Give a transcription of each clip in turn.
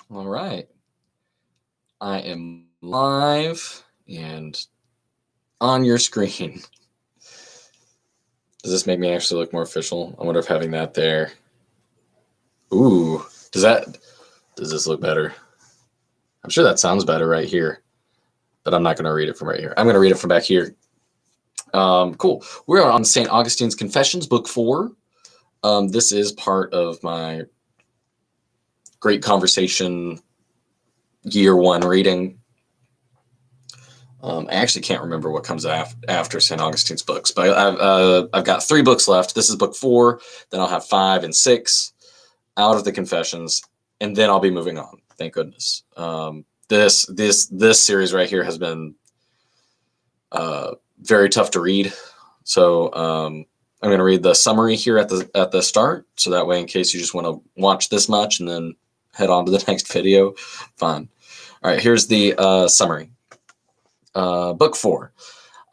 All right. I am live and on your screen. Does this make me actually look more official? I wonder if having that there. Ooh, does this look better? I'm sure that sounds better right here, but I'm not going to read it from right here. I'm going to read it from back here. Cool. We're on St. Augustine's Confessions, Book 4. This is part of my Great Conversation Year 1 reading. I actually can't remember what comes after St. Augustine's books, but I've got 3 books left. This is book 4. Then I'll have 5 and 6 out of the Confessions, and then I'll be moving on. Thank goodness. This series right here has been very tough to read, so I'm going to read the summary here at the start, so that way, in case you just want to watch this much and then head on to the next video, fine. All right, here's the summary. Book 4.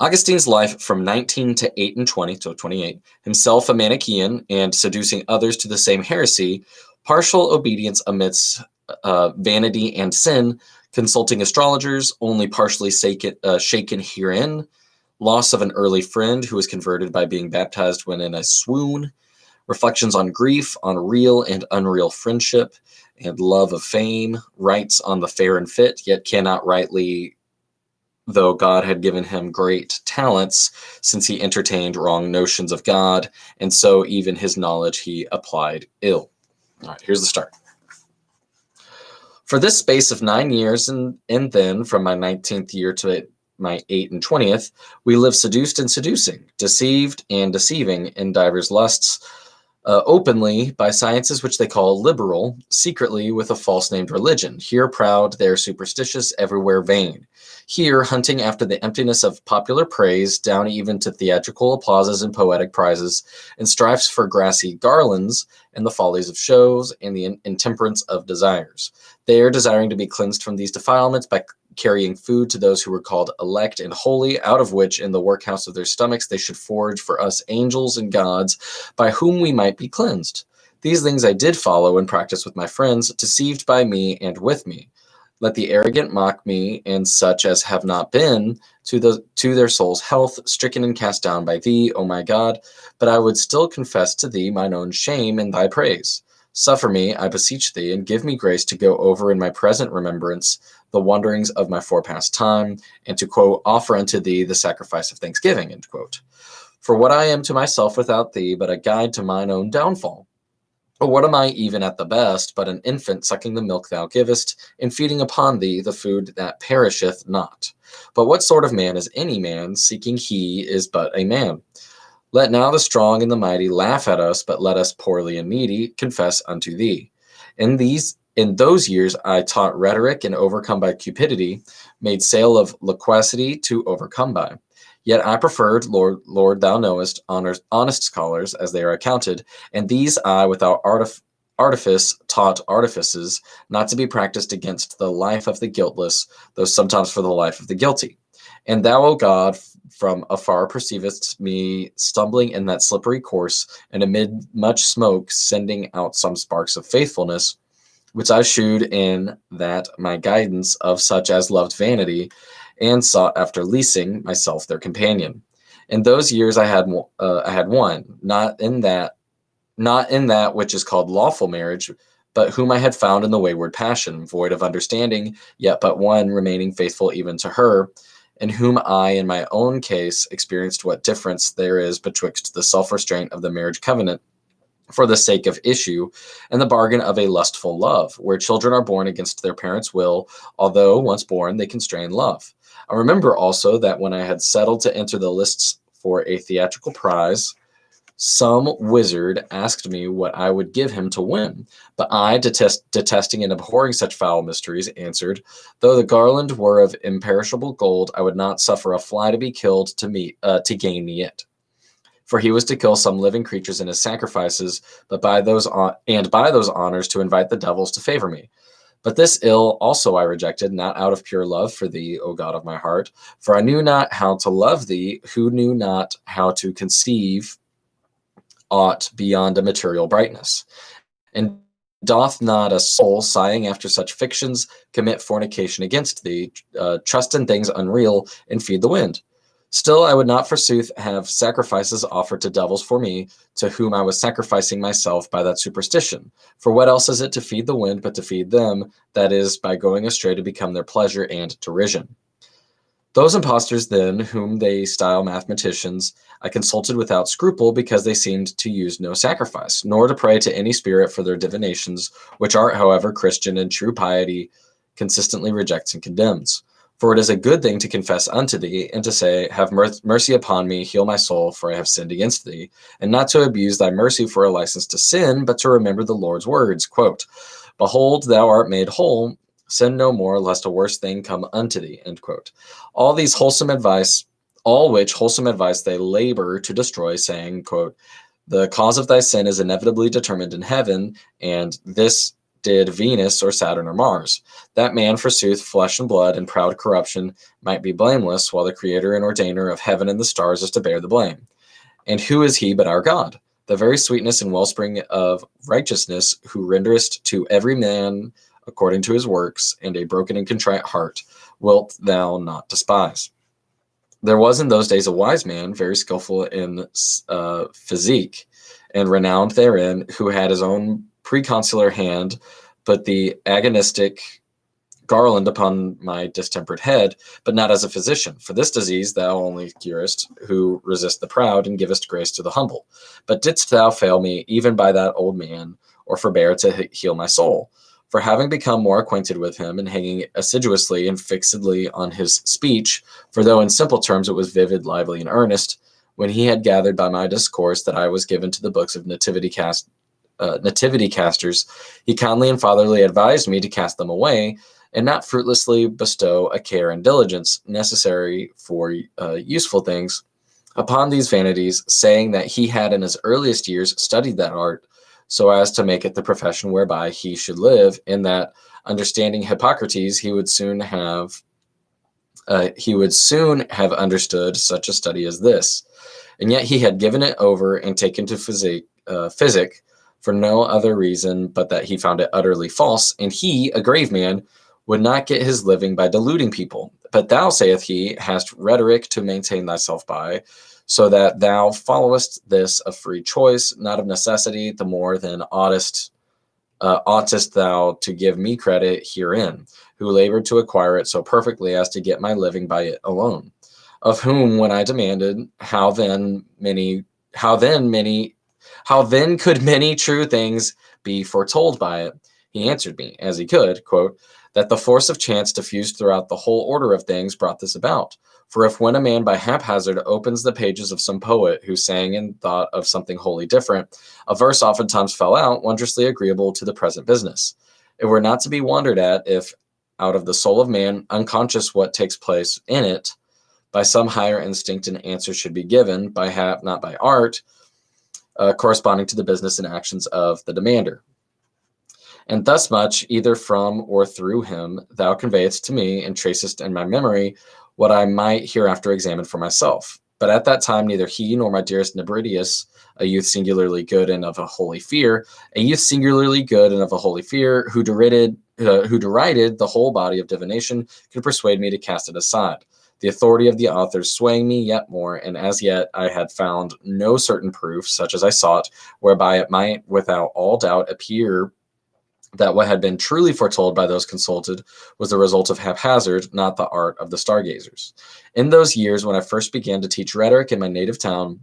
Augustine's life from 19 to 8 and 20, so 28, himself a Manichaean and seducing others to the same heresy, partial obedience amidst vanity and sin, consulting astrologers, only partially shaken herein, loss of an early friend who was converted by being baptized when in a swoon, reflections on grief, on real and unreal friendship, and love of fame, writes on the fair and fit, yet cannot rightly, though God had given him great talents, since he entertained wrong notions of God, and so even his knowledge he applied ill. All right, here's the start. For this space of 9 years, and then from my 19th year to my 8 and 20th, we live seduced and seducing, deceived and deceiving in divers lusts, openly by sciences which they call liberal, secretly with a false named religion, here proud, there superstitious, everywhere vain, here hunting after the emptiness of popular praise, down even to theatrical applauses and poetic prizes, and strifes for grassy garlands, and the follies of shows, and the intemperance of desires. They are desiring to be cleansed from these defilements by carrying food to those who were called elect and holy, out of which in the workhouse of their stomachs they should forge for us angels and gods, by whom we might be cleansed. These things I did follow and practice with my friends, deceived by me and with me. Let the arrogant mock me, and such as have not been, to their soul's health, stricken and cast down by thee, O my God, but I would still confess to thee mine own shame in thy praise. Suffer me, I beseech thee, and give me grace to go over in my present remembrance the wanderings of my forepast time, and to, quote, offer unto thee the sacrifice of thanksgiving, end quote. For what I am to myself without thee, but a guide to mine own downfall. Or what am I even at the best, but an infant sucking the milk thou givest, and feeding upon thee the food that perisheth not? But what sort of man is any man, seeking he is but a man? Let now the strong and the mighty laugh at us, but let us poorly and needy confess unto thee. In those years I taught rhetoric and overcome by cupidity, made sale of loquacity to overcome by. Yet I preferred, Lord, thou knowest, honest scholars, as they are accounted, and these I without artifice taught artifices, not to be practiced against the life of the guiltless, though sometimes for the life of the guilty. And thou, O God, from afar perceivest me stumbling in that slippery course, and amid much smoke sending out some sparks of faithfulness, which I shewed in that my guidance of such as loved vanity, and sought after leasing myself their companion. In those years I had one, not in that which is called lawful marriage, but whom I had found in the wayward passion, void of understanding, yet but one remaining faithful even to her, in whom I, in my own case, experienced what difference there is betwixt the self-restraint of the marriage covenant for the sake of issue, and the bargain of a lustful love, where children are born against their parents' will, although once born they constrain love. I remember also that when I had settled to enter the lists for a theatrical prize, some wizard asked me what I would give him to win, but I, detesting and abhorring such foul mysteries, answered, though the garland were of imperishable gold, I would not suffer a fly to be killed to gain me it. For he was to kill some living creatures in his sacrifices, but by those honors to invite the devils to favor me. But this ill also I rejected, not out of pure love for thee, O God of my heart, for I knew not how to love thee, who knew not how to conceive aught beyond a material brightness. And Doth not a soul, sighing after such fictions, commit fornication against thee, trust in things unreal, and feed the wind? Still, I would not forsooth have sacrifices offered to devils for me, to whom I was sacrificing myself by that superstition. For what else is it to feed the wind but to feed them, that is, by going astray to become their pleasure and derision? Those impostors, then, whom they style mathematicians, I consulted without scruple, because they seemed to use no sacrifice, nor to pray to any spirit for their divinations, which art, however, Christian and true piety consistently rejects and condemns. For it is a good thing to confess unto thee, and to say, Have mercy upon me, heal my soul, for I have sinned against thee, and not to abuse thy mercy for a license to sin, but to remember the Lord's words, quote, Behold, thou art made whole, sin no more, lest a worse thing come unto thee, end quote. All which wholesome advice they labor to destroy, saying, quote, The cause of thy sin is inevitably determined in heaven, and this did Venus or Saturn or Mars. That man, forsooth, flesh and blood and proud corruption might be blameless, while the creator and ordainer of heaven and the stars is to bear the blame. And who is he but our God, the very sweetness and wellspring of righteousness, who renderest to every man according to his works, and a broken and contrite heart wilt thou not despise? There was in those days a wise man, very skillful in physique, and renowned therein, who had his own preconsular hand put the agonistic garland upon my distempered head, but not as a physician. For this disease thou only curest, who resist the proud, and givest grace to the humble. But didst thou fail me even by that old man, or forbear to heal my soul? For having become more acquainted with him, and hanging assiduously and fixedly on his speech, for though in simple terms it was vivid, lively, and earnest, when he had gathered by my discourse that I was given to the books of nativity casters, he kindly and fatherly advised me to cast them away, and not fruitlessly bestow a care and diligence necessary for useful things upon these vanities, saying that he had in his earliest years studied that art, so as to make it the profession whereby he should live, and that, understanding Hippocrates, he would soon have understood such a study as this. And yet he had given it over and taken to physic for no other reason but that he found it utterly false, and he, a grave man, would not get his living by deluding people. But thou, saith he, hast rhetoric to maintain thyself by, so that thou followest this of free choice, not of necessity, the more than oughtest thou to give me credit herein, who labored to acquire it so perfectly as to get my living by it alone. Of whom, when I demanded, how then could many true things be foretold by it, he answered me, as he could, quote, that the force of chance diffused throughout the whole order of things brought this about. For if when a man by haphazard opens the pages of some poet who sang and thought of something wholly different, a verse oftentimes fell out, wondrously agreeable to the present business. It were not to be wondered at if, out of the soul of man, unconscious what takes place in it, by some higher instinct an answer should be given, not by art, corresponding to the business and actions of the demander. And thus much, either from or through him, thou conveyest to me, and tracest in my memory what I might hereafter examine for myself. But at that time neither he nor my dearest Nebridius, a youth singularly good and of a holy fear, who derided the whole body of divination, could persuade me to cast it aside. The authority of the authors swaying me yet more, and as yet I had found no certain proof, such as I sought, whereby it might without all doubt appear that what had been truly foretold by those consulted was the result of haphazard, not the art of the stargazers. In those years when I first began to teach rhetoric in my native town,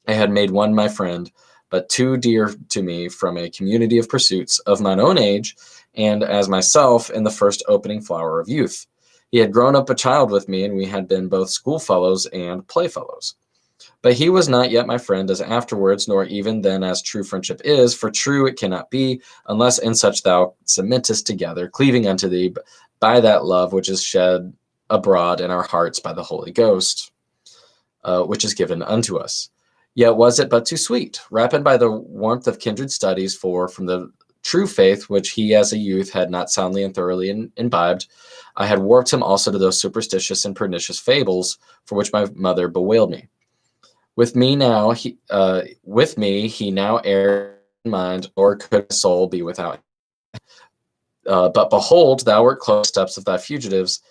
I had made one my friend, but too dear to me from a community of pursuits of mine own age, and as myself in the first opening flower of youth. He had grown up a child with me, and we had been both schoolfellows and playfellows. But he was not yet my friend as afterwards, nor even then as true friendship is, for true it cannot be, unless in such thou cementest together, cleaving unto thee by that love which is shed abroad in our hearts by the Holy Ghost, which is given unto us. Yet was it but too sweet, rapid by the warmth of kindred studies, for from the true faith which he as a youth had not soundly and thoroughly imbibed, I had warped him also to those superstitious and pernicious fables for which my mother bewailed me. With me he now erred in mind, or could his soul be without But behold, thou wert close steps of thy fugitives,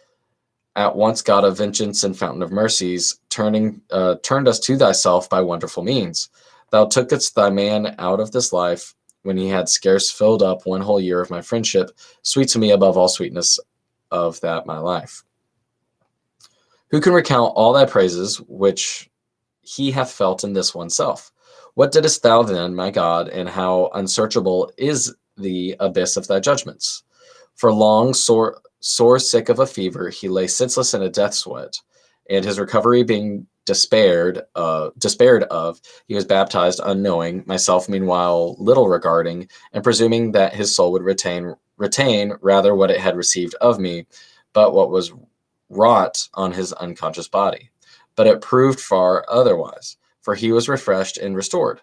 at once God of vengeance and fountain of mercies, turned us to thyself by wonderful means. Thou tookest thy man out of this life when he had scarce filled up one whole year of my friendship, sweet to me above all sweetness of that my life. Who can recount all thy praises which he hath felt in this oneself? What didst thou then, my God, and how unsearchable is the abyss of thy judgments? For long, sore sick of a fever, he lay senseless in a death sweat, and his recovery being despaired of, he was baptized unknowing, myself meanwhile little regarding, and presuming that his soul would retain rather what it had received of me, but what was wrought on his unconscious body. But it proved far otherwise, for he was refreshed and restored.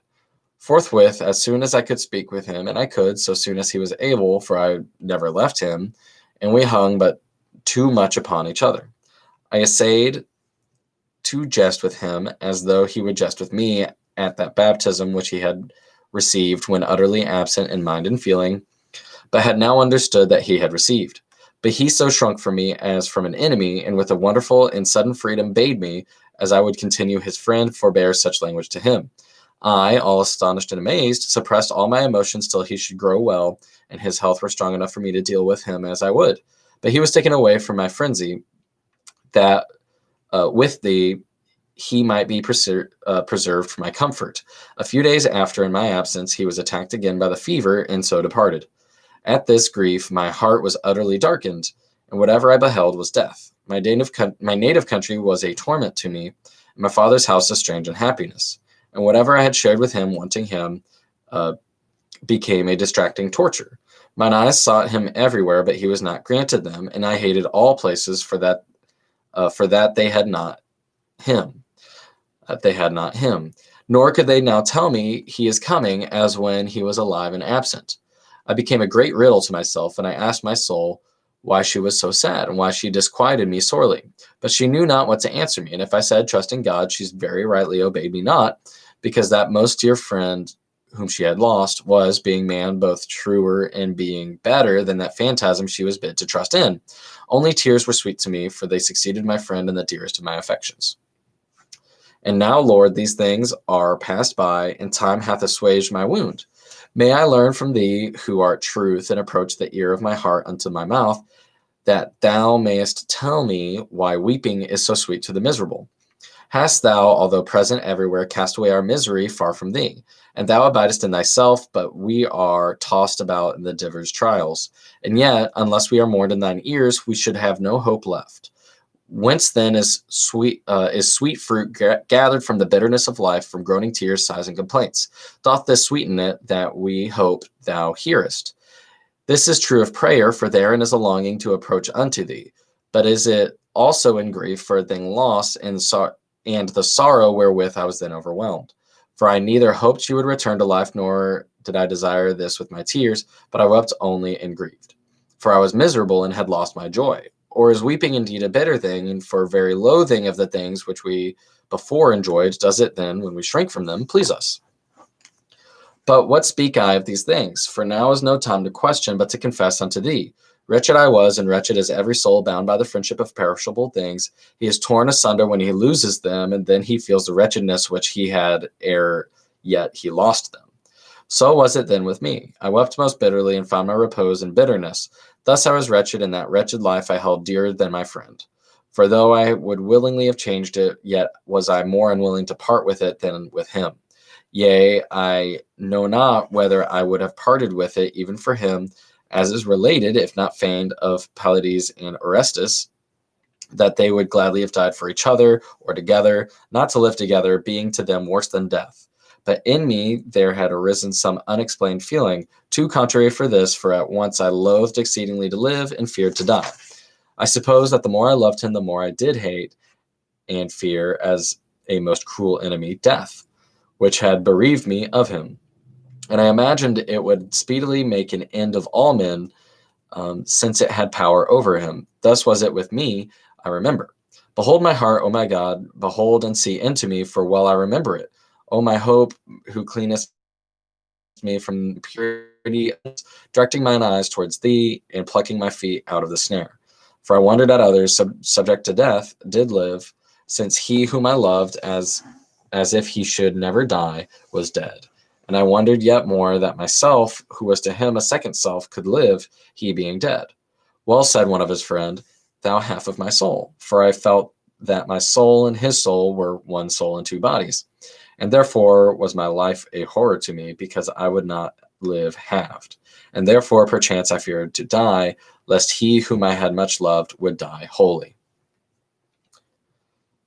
Forthwith, as soon as I could speak with him, and I could, so soon as he was able, for I never left him, and we hung but too much upon each other. I essayed to jest with him, as though he would jest with me at that baptism which he had received when utterly absent in mind and feeling, but had now understood that he had received. But he so shrunk from me as from an enemy, and with a wonderful and sudden freedom bade me, as I would continue his friend, forbear such language to him. I, all astonished and amazed, suppressed all my emotions till he should grow well, and his health were strong enough for me to deal with him as I would. But he was taken away from my frenzy, that with thee he might be preserved for my comfort. A few days after, in my absence, he was attacked again by the fever, and so departed. At this grief my heart was utterly darkened, and whatever I beheld was death. My native country was a torment to me, and my father's house a strange unhappiness. And whatever I had shared with him, wanting him, became a distracting torture. Mine eyes sought him everywhere, but he was not granted them, and I hated all places for that they had not him. They had not him. Nor could they now tell me he is coming, as when he was alive and absent. I became a great riddle to myself, and I asked my soul why she was so sad, and why she disquieted me sorely. But she knew not what to answer me, and if I said, trust in God, she very rightly obeyed me not, because that most dear friend whom she had lost was, being man, both truer and being better than that phantasm she was bid to trust in. Only tears were sweet to me, for they succeeded my friend in the dearest of my affections. And now, Lord, these things are passed by, and time hath assuaged my wound. May I learn from thee, who art truth, and approach the ear of my heart unto my mouth, that thou mayest tell me why weeping is so sweet to the miserable. Hast thou, although present everywhere, cast away our misery far from thee? And thou abidest in thyself, but we are tossed about in the divers trials. And yet, unless we are mourned in thine ears, we should have no hope left. Whence then is sweet fruit gathered from the bitterness of life, from groaning tears, sighs, and complaints? Doth this sweeten it, that we hope thou hearest? This is true of prayer, for therein is a longing to approach unto thee. But is it also in grief for a thing lost, and the sorrow wherewith I was then overwhelmed? For I neither hoped you would return to life, nor did I desire this with my tears, but I wept only and grieved. For I was miserable and had lost my joy. Or is weeping indeed a bitter thing, and for very loathing of the things which we before enjoyed, does it then, when we shrink from them, please us? But what speak I of these things? For now is no time to question, but to confess unto thee. Wretched I was, and wretched is every soul bound by the friendship of perishable things. He is torn asunder when he loses them, and then he feels the wretchedness which he had ere yet he lost them. So was it then with me. I wept most bitterly, and found my repose in bitterness. Thus I was wretched, and that wretched life I held dearer than my friend. For though I would willingly have changed it, yet was I more unwilling to part with it than with him. Yea, I know not whether I would have parted with it even for him, as is related, if not feigned, of Pylades and Orestes, that they would gladly have died for each other, or together, not to live together, being to them worse than death. But in me there had arisen some unexplained feeling, too contrary for this, for at once I loathed exceedingly to live, and feared to die. I suppose that the more I loved him, the more I did hate and fear, as a most cruel enemy, death, which had bereaved me of him. And I imagined it would speedily make an end of all men, since it had power over him. Thus was it with me, I remember. Behold my heart, O my God, behold and see into me, for well I remember it. O my hope, who cleanest me from purity, directing mine eyes towards thee, and plucking my feet out of the snare. For I wondered at others subject to death did live, since he whom I loved as if he should never die was dead. And I wondered yet more that myself, who was to him a second self, could live, he being dead. Well said one of his friend, thou half of my soul, for I felt that my soul and his soul were one soul in two bodies. And therefore was my life a horror to me, because I would not live halved. And therefore perchance I feared to die, lest he whom I had much loved would die wholly.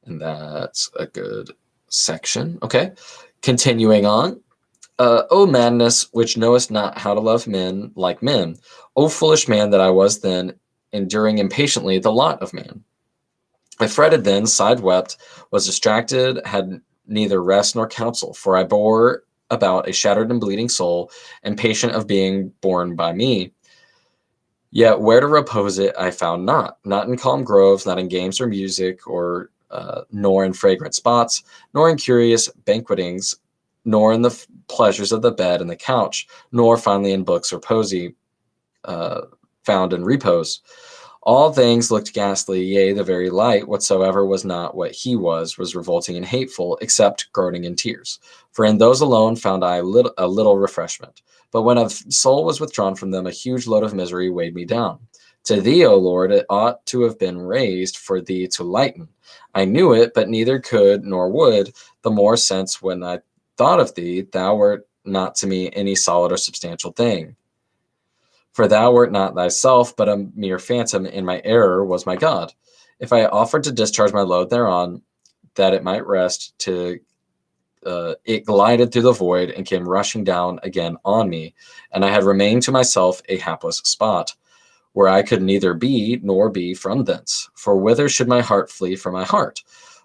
And that's a good section. Okay. Continuing on. O madness, which knowest not how to love men like men. O foolish man that I was then, enduring impatiently the lot of man. I fretted then, sighed, wept, was distracted, had neither rest nor counsel, for I bore about a shattered and bleeding soul, impatient of being borne by me. Yet where to repose it I found not in calm groves, not in games or music, or nor in fragrant spots, nor in curious banquetings, nor in the pleasures of the bed and the couch, nor finally in books or poesy found in repose. All things looked ghastly, yea, the very light, whatsoever was not what he was revolting and hateful, except groaning and tears. For in those alone found I a little refreshment. But when a soul was withdrawn from them, a huge load of misery weighed me down. To thee, O Lord, it ought to have been raised for thee to lighten. I knew it, but neither could nor would, the more since when I thought of thee, thou wert not to me any solid or substantial thing. For thou wert not thyself, but a mere phantom, and my error was my God. If I offered to discharge my load thereon, that it might rest, it glided through the void and came rushing down again on me, and I had remained to myself a hapless spot, where I could neither be nor be from thence. For whither should my heart flee from my heart?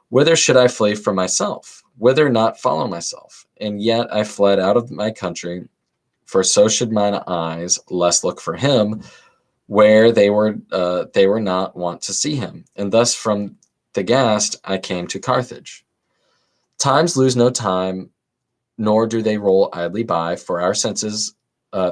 Whither should I flee from myself? Whither not follow myself? And yet I fled out of my country, for so should mine eyes less look for him, where they were not wont to see him. And thus from the Gast I came to Carthage. Times lose no time, nor do they roll idly by, for our senses,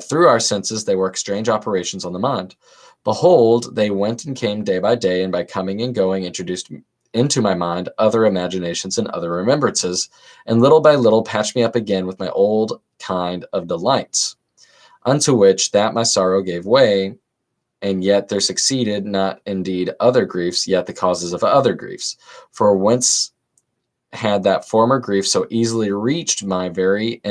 through our senses they work strange operations on the mind. Behold, they went and came day by day, and by coming and going introduced into my mind other imaginations and other remembrances, and little by little patched me up again with my old kind of delights, unto which that my sorrow gave way, and yet there succeeded not indeed other griefs, yet the causes of other griefs. For whence had that former grief so easily reached my very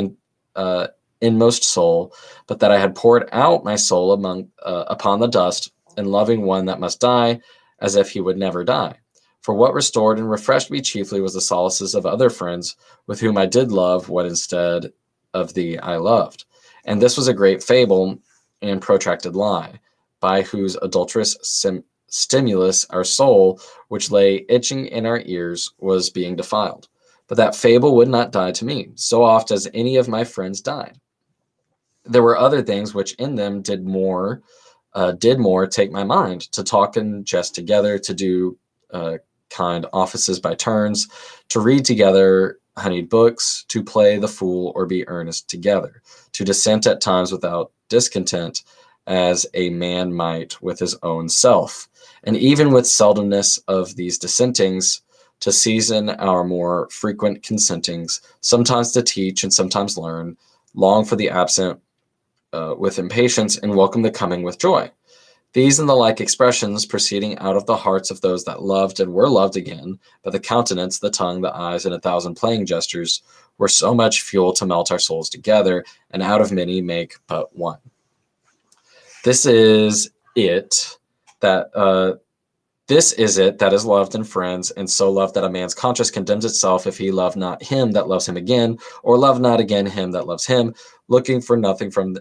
inmost soul, but that I had poured out my soul upon the dust, and loving one that must die, as if he would never die. For what restored and refreshed me chiefly was the solaces of other friends, with whom I did love what instead of thee I loved. And this was a great fable and protracted lie, by whose adulterous stimulus our soul, which lay itching in our ears, was being defiled. But that fable would not die to me, so oft as any of my friends died. There were other things which in them did more take my mind, to talk and jest together, to do kind offices by turns, to read together honeyed books, to play the fool or be earnest together, to dissent at times without discontent, as a man might with his own self, and even with seldomness of these dissentings, to season our more frequent consentings, sometimes to teach and sometimes learn, long for the absent with impatience, and welcome the coming with joy. These and the like expressions, proceeding out of the hearts of those that loved and were loved again, by the countenance, the tongue, the eyes, and 1,000 playing gestures, were so much fuel to melt our souls together, and out of many make but one. This is it that is loved in friends, and so loved that a man's conscience condemns itself if he love not him that loves him again, or love not again him that loves him, looking for nothing from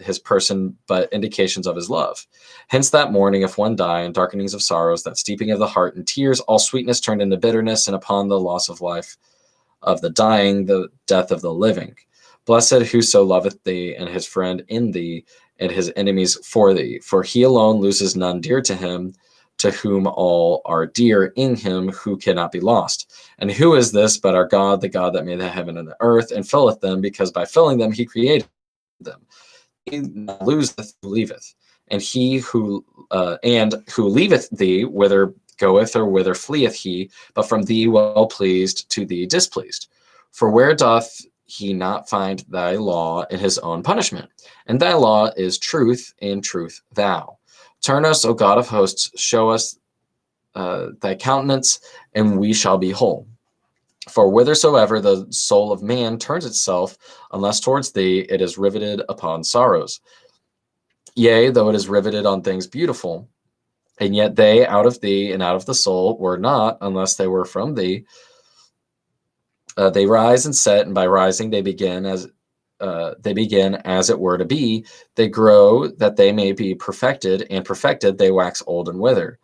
his person but indications of his love. Hence that mourning if one die, and darkenings of sorrows, that steeping of the heart in tears, all sweetness turned into bitterness, and upon the loss of life of the dying, the death of the living. Blessed whoso loveth thee, and his friend in thee, and his enemies for thee, for he alone loses none dear to him, to whom all are dear in him who cannot be lost. And who is this but our God, the God that made the heaven and the earth, and filleth them, because by filling them he created them. He loseth who leaveth, and who leaveth thee, whither goeth or whither fleeth he, but from thee well pleased to thee displeased. For where doth he not find thy law in his own punishment? And thy law is truth, and truth thou. Turn us, O God of hosts, show us thy countenance, and we shall be whole. For whithersoever the soul of man turns itself, unless towards thee, it is riveted upon sorrows. Yea, though it is riveted on things beautiful, and yet they out of thee and out of the soul were not, unless they were from thee. They rise and set, and by rising they begin as it were to be. They grow that they may be perfected, and perfected they wax old and wither.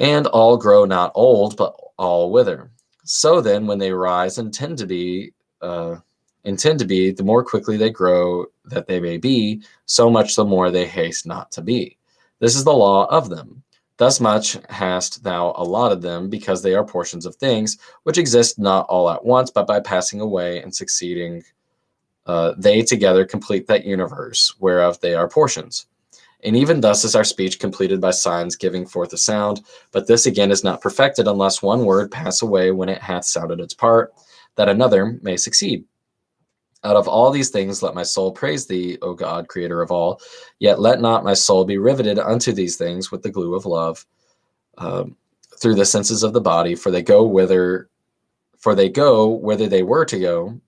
And all grow not old, but all wither. So then, when they rise and tend to be, the more quickly they grow that they may be, so much the more they haste not to be. This is the law of them. Thus much hast thou allotted them, because they are portions of things which exist not all at once, but by passing away and succeeding, they together complete that universe whereof they are portions. And even thus is our speech completed by signs giving forth a sound, but this again is not perfected unless one word pass away when it hath sounded its part, that another may succeed. Out of all these things let my soul praise thee, O God, creator of all. Yet let not my soul be riveted unto these things with the glue of love, through the senses of the body, for they go whither they were to go,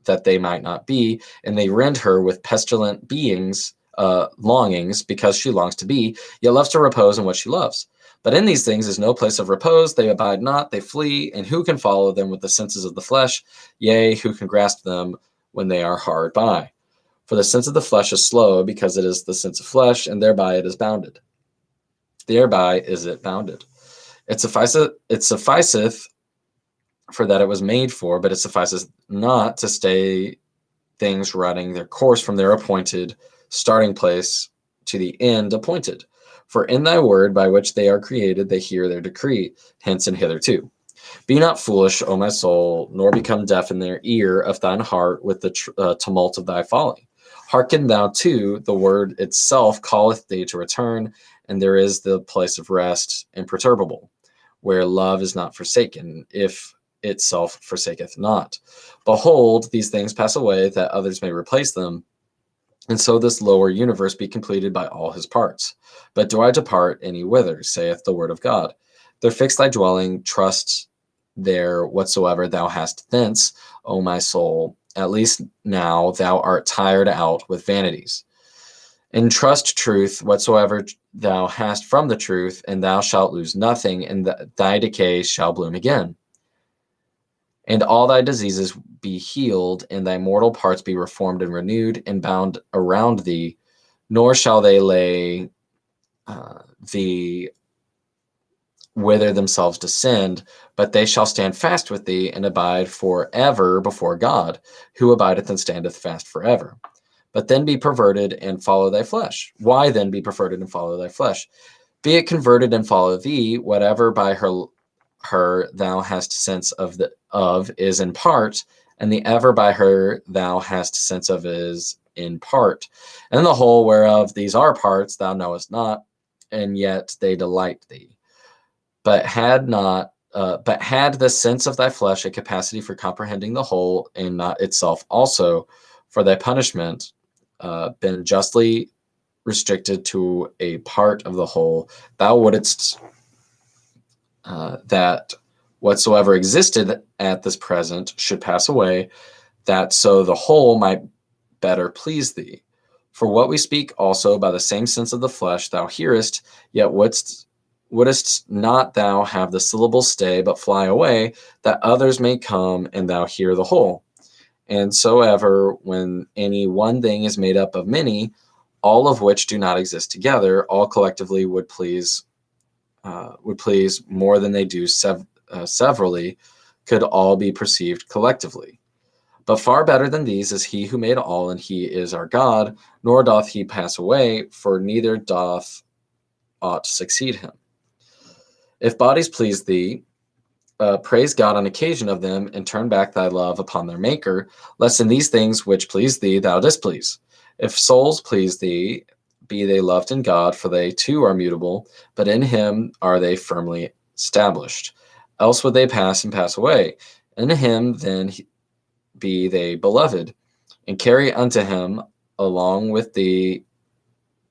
that they might not be, and they rend her with pestilent longings, because she longs to be, yet loves to repose in what she loves. But in these things is no place of repose, they abide not, they flee, and who can follow them with the senses of the flesh? Yea, who can grasp them when they are hard by? For the sense of the flesh is slow, because it is the sense of flesh, and thereby it is bounded. Thereby is it bounded. It sufficeth for that it was made for, but it sufficeth not to stay things running their course from their appointed starting place to the end appointed. For in thy word by which they are created, they hear their decree, hence and hitherto. Be not foolish, O my soul, nor become deaf in their ear of thine heart with the tumult of thy folly. Hearken thou to the word itself calleth thee to return, and there is the place of rest imperturbable, where love is not forsaken, if itself forsaketh not. Behold, these things pass away, that others may replace them, and so this lower universe be completed by all his parts. But do I depart any whither, saith the word of God? There fix thy dwelling, trust there whatsoever thou hast thence, O my soul. At least now thou art tired out with vanities. And trust truth whatsoever thou hast from the truth, and thou shalt lose nothing, and thy decay shall bloom again. And all thy diseases be healed, and thy mortal parts be reformed and renewed, and bound around thee, nor shall they lay thee whither themselves descend, but they shall stand fast with thee, and abide forever before God, who abideth and standeth fast forever. But then be perverted and follow thy flesh. Why then be perverted and follow thy flesh? Be it converted and follow thee, whatever by her thou hast sense of is in part, and the ever by her thou hast sense of is in part, and the whole whereof these are parts thou knowest not, and yet they delight thee. But had the sense of thy flesh a capacity for comprehending the whole, and not itself also, for thy punishment been justly restricted to a part of the whole, thou wouldst that whatsoever existed at this present should pass away, that so the whole might better please thee. For what we speak also by the same sense of the flesh thou hearest, yet wouldst not thou have the syllable stay, but fly away, that others may come and thou hear the whole. And so ever, when any one thing is made up of many, all of which do not exist together, all collectively would please more than they do severally, could all be perceived collectively. But far better than these is he who made all, and he is our God, nor doth he pass away, for neither doth aught succeed him. If bodies please thee, praise God on occasion of them, and turn back thy love upon their Maker, lest in these things which please thee thou displease. If souls please thee, be they loved in God, for they too are mutable, but in him are they firmly established. Else would they pass and pass away. In him then be they beloved, and carry unto him along with thee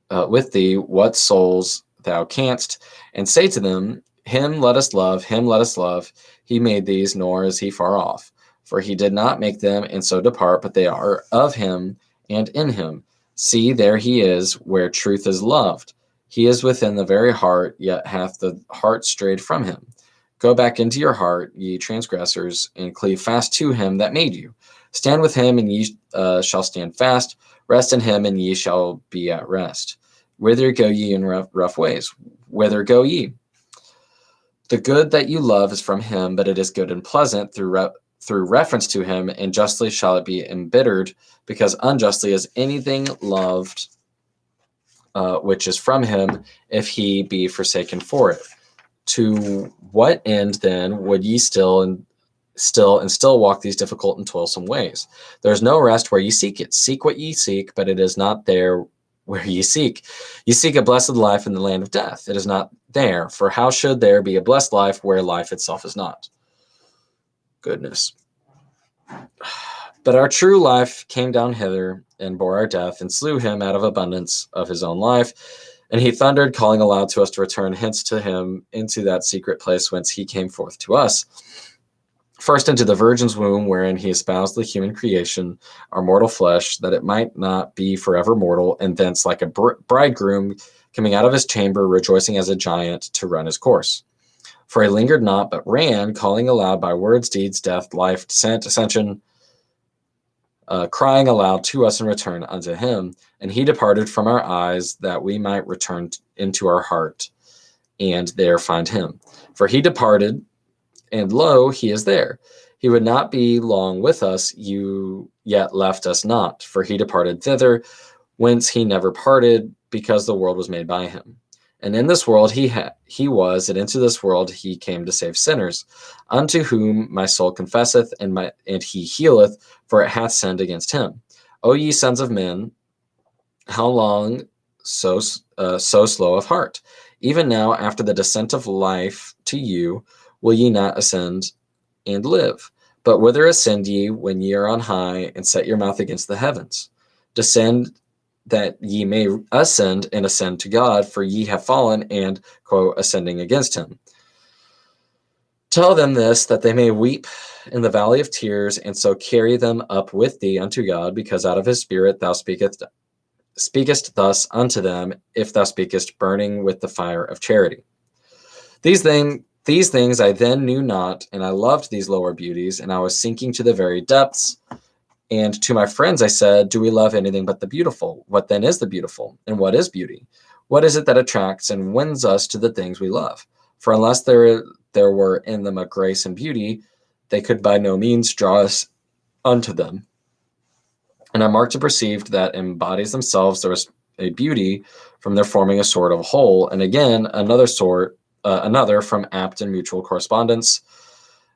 what souls thou canst, and say to them, him let us love, him let us love. He made these, nor is he far off. For he did not make them and so depart, but they are of him and in him. See, there he is, where truth is loved. He is within the very heart, yet hath the heart strayed from him. Go back into your heart, ye transgressors, and cleave fast to him that made you. Stand with him, and ye shall stand fast. Rest in him, and ye shall be at rest. Whither go ye in rough ways? Whither go ye? The good that you love is from him, but it is good and pleasant through reference to him, and justly shall it be embittered, because unjustly is anything loved which is from him, if he be forsaken for it. To what end then would ye still walk these difficult and toilsome ways? There is no rest where ye seek it. Seek what ye seek, but it is not there where ye seek. Ye seek a blessed life in the land of death. It is not there, for how should there be a blessed life where life itself is not? Goodness. But our true life came down hither, and bore our death, and slew him out of abundance of his own life. And he thundered, calling aloud to us to return hence to him into that secret place whence he came forth to us. First into the virgin's womb, wherein he espoused the human creation, our mortal flesh, that it might not be forever mortal, and thence like a bridegroom coming out of his chamber, rejoicing as a giant, to run his course. For he lingered not, but ran, calling aloud by words, deeds, death, life, descent, ascension, crying aloud to us in return unto him. And he departed from our eyes, that we might return into our heart, and there find him. For he departed, and lo, he is there. He would not be long with us, you yet left us not. For he departed thither, whence he never parted, because the world was made by him. And in this world he was, and into this world he came to save sinners, unto whom my soul confesseth, and he healeth, for it hath sinned against him. O ye sons of men, how long so slow of heart? Even now, after the descent of life to you, will ye not ascend and live? But whither ascend ye when ye are on high, and set your mouth against the heavens? Descend, that ye may ascend and ascend to God, for ye have fallen, and, quote, ascending against him. Tell them this, that they may weep in the valley of tears, and so carry them up with thee unto God, because out of his spirit thou speakest thus unto them, if thou speakest burning with the fire of charity. These things I then knew not, and I loved these lower beauties, and I was sinking to the very depths. And to my friends I said, do we love anything but the beautiful? What then is the beautiful? And what is beauty? What is it that attracts and wins us to the things we love? For unless there were in them a grace and beauty, they could by no means draw us unto them. And I marked and perceived that in bodies themselves there was a beauty from their forming a sort of whole, and again another from apt and mutual correspondence,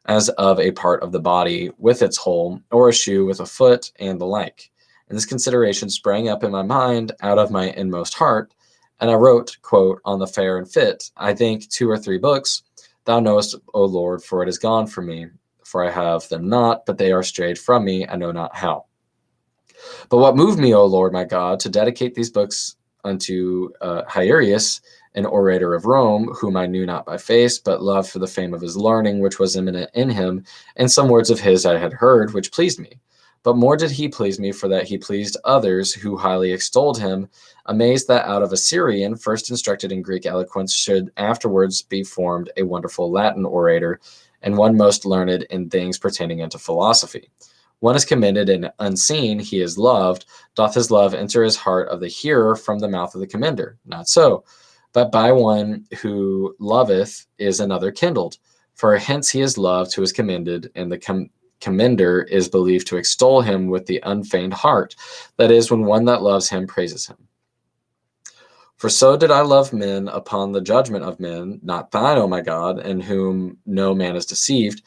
as of a part of the body with its whole, or a shoe with a foot, and the like. And this consideration sprang up in my mind out of my inmost heart, and I wrote, quote, on the fair and fit, I think 2 or 3 books. Thou knowest, O Lord, for it is gone from me, for I have them not, but they are strayed from me, I know not how. But what moved me, O Lord my God, to dedicate these books unto Hierius, an orator of Rome, whom I knew not by face, but loved for the fame of his learning, which was eminent in him, and some words of his I had heard, which pleased me. But more did he please me, for that he pleased others, who highly extolled him, amazed that out of a Syrian, first instructed in Greek eloquence, should afterwards be formed a wonderful Latin orator, and one most learned in things pertaining unto philosophy. One is commended and unseen, he is loved. Doth his love enter his heart of the hearer from the mouth of the commender? Not so. But by one who loveth is another kindled. For hence he is loved who is commended, and the commender is believed to extol him with the unfeigned heart. That is, when one that loves him praises him. For so did I love men upon the judgment of men, not thine, O my God, in whom no man is deceived.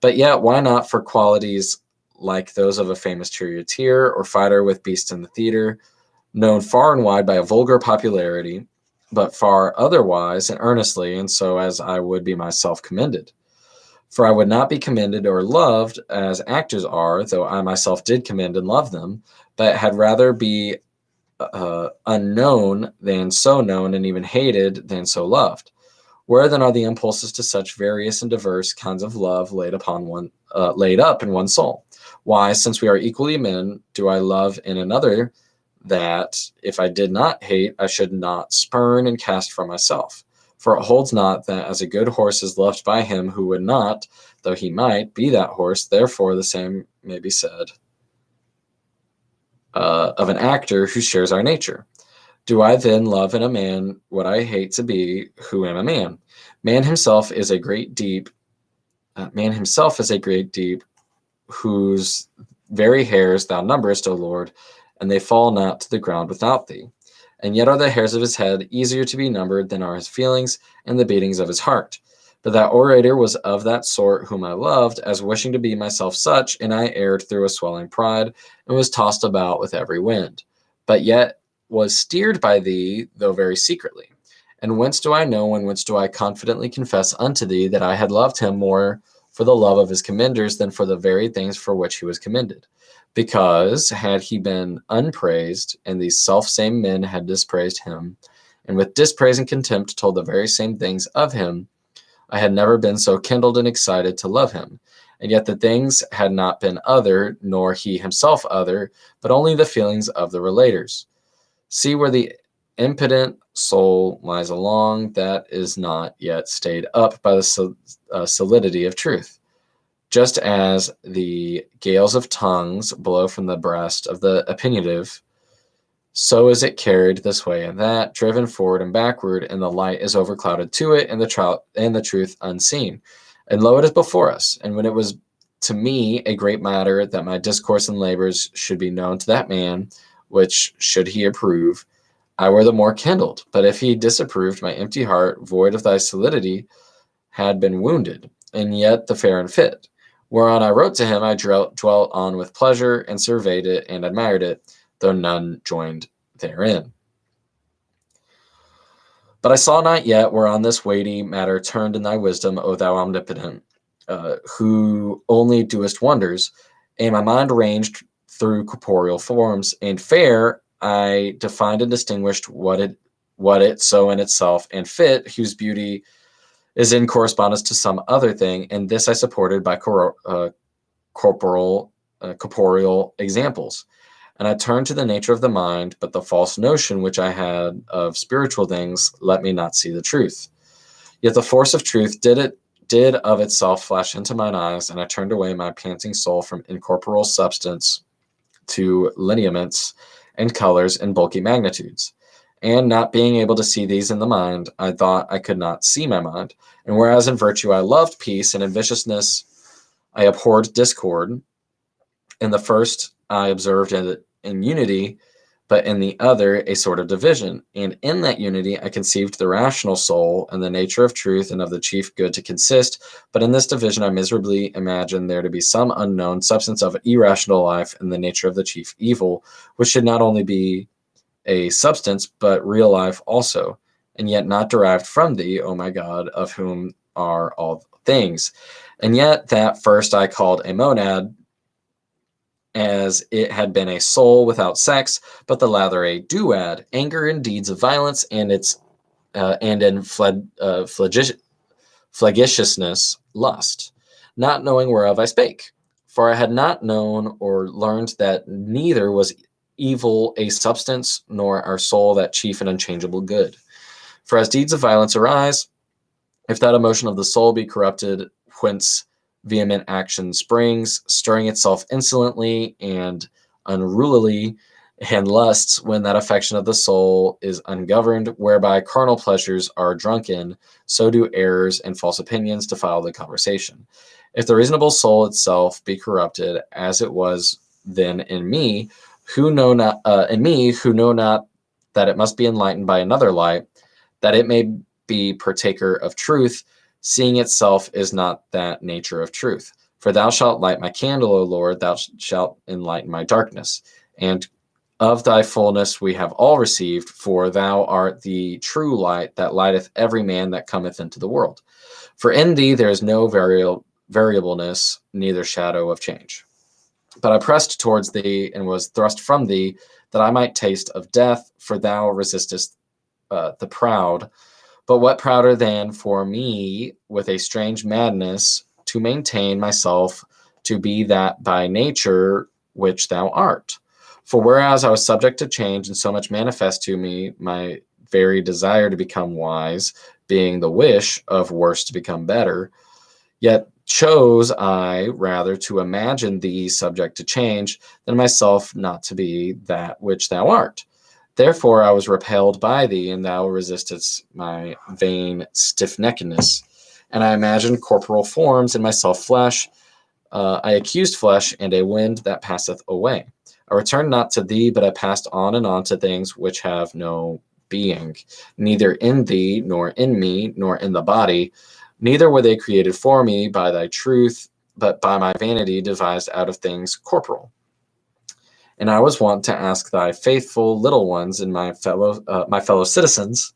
But yet, why not for qualities like those of a famous charioteer or fighter with beasts in the theater, known far and wide by a vulgar popularity, but far otherwise and earnestly, and so as I would be myself commended? For I would not be commended or loved as actors are, though I myself did commend and love them, but had rather be unknown than so known, and even hated than so loved. Where then are the impulses to such various and diverse kinds of love laid up in one soul? Why, since we are equally men, do I love in another that, if I did not hate, I should not spurn and cast from myself? For it holds not that as a good horse is loved by him who would not, though he might, be that horse, therefore the same may be said of an actor who shares our nature. Do I then love in a man what I hate to be, who am a man? Man himself is a great deep, whose very hairs thou numberest, O Lord, and they fall not to the ground without thee. And yet are the hairs of his head easier to be numbered than are his feelings and the beatings of his heart. But that orator was of that sort whom I loved, as wishing to be myself such, and I erred through a swelling pride, and was tossed about with every wind. But yet was steered by thee, though very secretly. And whence do I know, and whence do I confidently confess unto thee, that I had loved him more for the love of his commenders than for the very things for which he was commended? Because had he been unpraised, and these self-same men had dispraised him, and with dispraise and contempt told the very same things of him, I had never been so kindled and excited to love him. And yet the things had not been other, nor he himself other, but only the feelings of the relators. See where the impotent soul lies along, that is not yet stayed up by the solidity of truth. Just as the gales of tongues blow from the breast of the opinionative, so is it carried this way and that, driven forward and backward, and the light is overclouded to it, and the truth unseen. And lo, it is before us. And when it was to me a great matter that my discourse and labors should be known to that man, which should he approve, I were the more kindled. But if he disapproved, my empty heart, void of thy solidity, had been wounded, and yet the fair and fit. Whereon I wrote to him, I dwelt on with pleasure, and surveyed it, and admired it, though none joined therein. But I saw not yet whereon this weighty matter turned in thy wisdom, O thou omnipotent, who only doest wonders, and my mind ranged through corporeal forms, and fair I defined and distinguished what it so in itself, and fit, whose beauty is in correspondence to some other thing, and this I supported by corporeal examples. And I turned to the nature of the mind, but the false notion which I had of spiritual things let me not see the truth. Yet the force of truth did of itself flash into mine eyes, and I turned away my panting soul from incorporeal substance to lineaments and colors and bulky magnitudes. And not being able to see these in the mind, I thought I could not see my mind. And whereas in virtue I loved peace, and in viciousness I abhorred discord, in the first I observed in unity, but in the other a sort of division. And in that unity I conceived the rational soul and the nature of truth and of the chief good to consist, but in this division I miserably imagined there to be some unknown substance of irrational life and the nature of the chief evil, which should not only be a substance, but real life also, and yet not derived from thee, O my God, of whom are all things. And yet that first I called a monad, as it had been a soul without sex, but the latter a duad, anger and deeds of violence, and in flagitiousness lust, not knowing whereof I spake. For I had not known or learned that neither was evil a substance, nor our soul that chief and unchangeable good. For as deeds of violence arise, if that emotion of the soul be corrupted, whence vehement action springs, stirring itself insolently and unrulily, and lusts when that affection of the soul is ungoverned, whereby carnal pleasures are drunken, so do errors and false opinions defile the conversation. If the reasonable soul itself be corrupted, as it was then in me, who know not that it must be enlightened by another light, that it may be partaker of truth, seeing itself is not that nature of truth. For thou shalt light my candle, O Lord, thou shalt enlighten my darkness. And of thy fullness we have all received, for thou art the true light that lighteth every man that cometh into the world. For in thee there is no variableness, neither shadow of change. But I pressed towards thee and was thrust from thee, that I might taste of death, for thou resistest the proud. But what prouder than for me, with a strange madness, to maintain myself to be that by nature which thou art? For whereas I was subject to change, and so much manifest to me my very desire to become wise, being the wish of worse to become better, yet chose I rather to imagine thee subject to change than myself not to be that which thou art. Therefore I was repelled by thee, and thou resistedst my vain stiff-neckedness. And I imagined corporal forms in myself flesh. I accused flesh and a wind that passeth away. I returned not to thee, but I passed on and on to things which have no being, neither in thee, nor in me, nor in the body. Neither were they created for me by thy truth, but by my vanity devised out of things corporal. And I was wont to ask thy faithful little ones and my fellow citizens,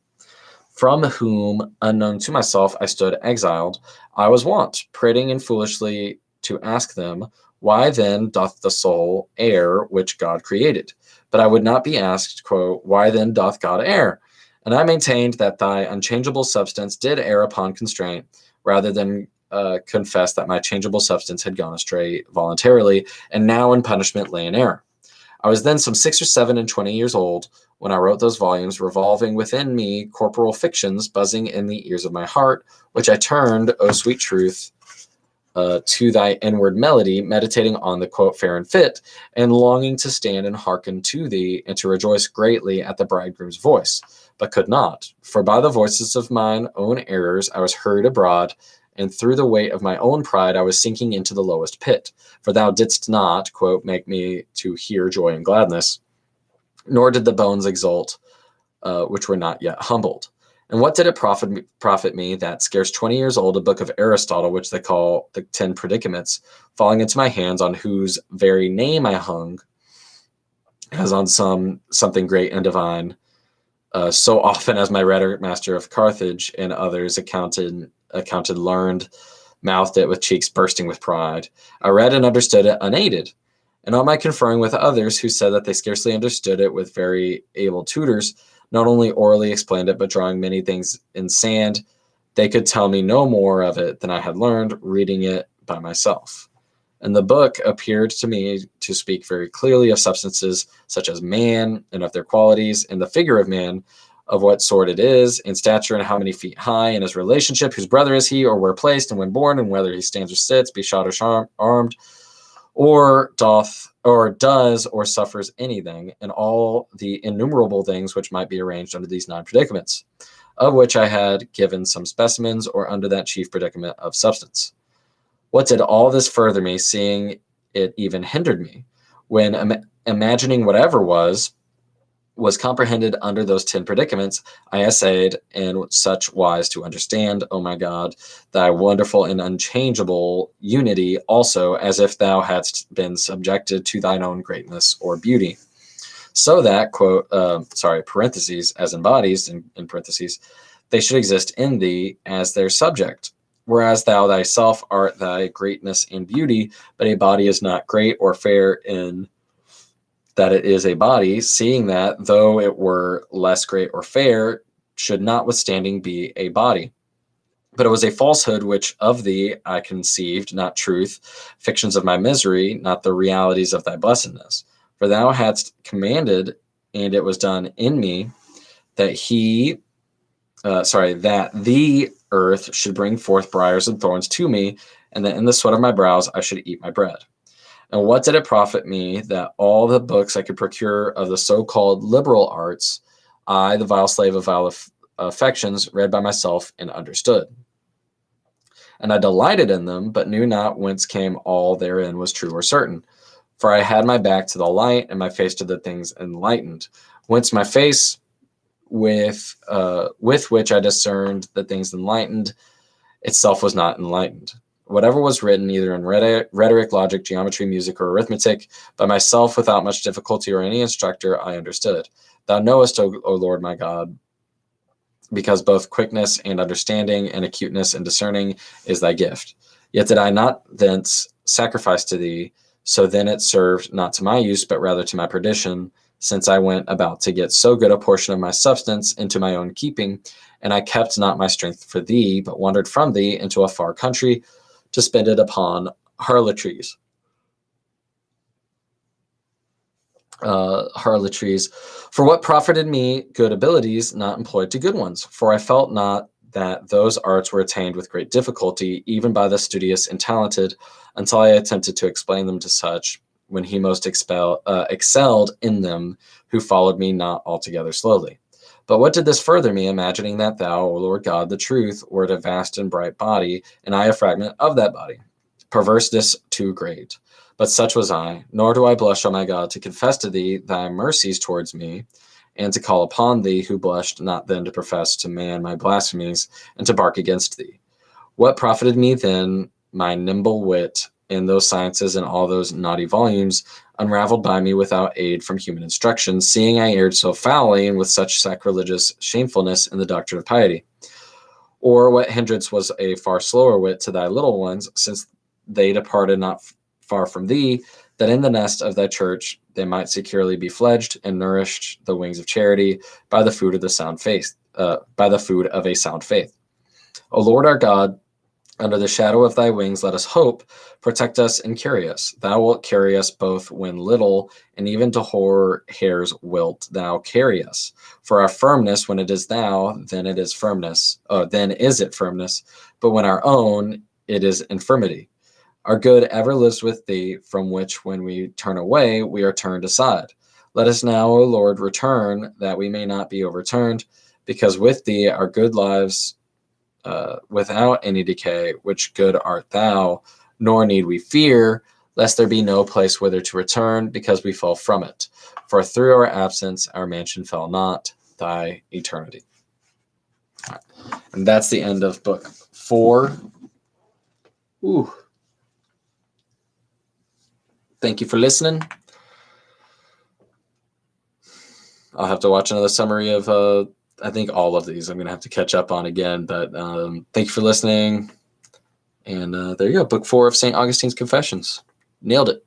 from whom, unknown to myself, I stood exiled. I was wont, prating and foolishly, to ask them, why then doth the soul err which God created? But I would not be asked, quote, why then doth God err? And I maintained that thy unchangeable substance did err upon constraint, rather than confess that my changeable substance had gone astray voluntarily, and now in punishment lay in error. I was then some 6 or 7 and 20 years old when I wrote those volumes, revolving within me corporal fictions, buzzing in the ears of my heart, which I turned, O sweet truth, to thy inward melody, meditating on the quote fair and fit, and longing to stand and hearken to thee, and to rejoice greatly at the bridegroom's voice, but could not. For by the voices of mine own errors I was hurried abroad, and through the weight of my own pride I was sinking into the lowest pit. For thou didst not, quote, make me to hear joy and gladness, nor did the bones exult, which were not yet humbled. And what did it profit me that scarce 20 years old a book of Aristotle, which they call the 10 Predicaments, falling into my hands, on whose very name I hung, as on something great and divine, so often as my rhetoric master of Carthage and others accounted learned, mouthed it with cheeks bursting with pride. I read and understood it unaided. And on my conferring with others who said that they scarcely understood it with very able tutors, not only orally explained it, but drawing many things in sand, they could tell me no more of it than I had learned reading it by myself. And the book appeared to me to speak very clearly of substances such as man, and of their qualities, and the figure of man, of what sort it is, in stature, and how many feet high, and his relationship, whose brother is he, or where placed, and when born, and whether he stands or sits, be shot or armed, or does or suffers anything, and all the innumerable things which might be arranged under these 9 predicaments, of which I had given some specimens, or under that chief predicament of substance. What did all this further me, seeing it even hindered me, when imagining whatever was comprehended under those 10 predicaments, I essayed in such wise to understand, O my God, thy wonderful and unchangeable unity also, as if thou hadst been subjected to thine own greatness or beauty. So that, parentheses, as in bodies, in parentheses, they should exist in thee as their subject. Whereas thou thyself art thy greatness and beauty, but a body is not great or fair in that it is a body, seeing that, though it were less great or fair, should notwithstanding be a body. But it was a falsehood which of thee I conceived, not truth, fictions of my misery, not the realities of thy blessedness. For thou hadst commanded, and it was done in me, that that the earth should bring forth briars and thorns to me, and that in the sweat of my brows I should eat my bread. And what did it profit me that all the books I could procure of the so-called liberal arts, I, the vile slave of vile affections, read by myself and understood? And I delighted in them, but knew not whence came all therein was true or certain. For I had my back to the light, and my face to the things enlightened. Whence my face with which I discerned the things enlightened, itself was not enlightened. Whatever was written, either in rhetoric, logic, geometry, music, or arithmetic, by myself without much difficulty or any instructor, I understood. Thou knowest, O Lord my God, because both quickness and understanding and acuteness and discerning is thy gift. Yet did I not thence sacrifice to thee, so then it served not to my use, but rather to my perdition, since I went about to get so good a portion of my substance into my own keeping, and I kept not my strength for thee, but wandered from thee into a far country to spend it upon harlotries. For what profited me good abilities not employed to good ones? For I felt not that those arts were attained with great difficulty, even by the studious and talented, until I attempted to explain them to such, when he most excelled in them, who followed me not altogether slowly. But what did this further me, imagining that thou, O Lord God, the truth, wert a vast and bright body, and I a fragment of that body? Perverseness too great. But such was I, nor do I blush, O my God, to confess to thee thy mercies towards me, and to call upon thee, who blushed not then to profess to man my blasphemies, and to bark against thee. What profited me then my nimble wit in those sciences and all those naughty volumes, unraveled by me without aid from human instruction, seeing I erred so foully and with such sacrilegious shamefulness in the doctrine of piety? Or what hindrance was a far slower wit to thy little ones, since they departed not far from thee, that in the nest of thy church they might securely be fledged and nourished the wings of charity by the food of a sound faith. O Lord our God, under the shadow of thy wings let us hope, protect us and carry us. Thou wilt carry us both when little, and even to hoar hairs wilt thou carry us. For our firmness, when it is thou, then it is firmness. Then is it firmness. But when our own, it is infirmity. Our good ever lives with thee, from which when we turn away, we are turned aside. Let us now, O Lord, return, that we may not be overturned, because with thee our good lives without any decay, which good art thou, nor need we fear, lest there be no place whither to return, because we fall from it. For through our absence our mansion fell not, thy eternity. Right. And that's the end of book 4. Ooh. Thank you for listening. I'll have to watch another summary of, I think, all of these. I'm going to have to catch up on again. But thank you for listening. And there you go. Book 4 of St. Augustine's Confessions. Nailed it.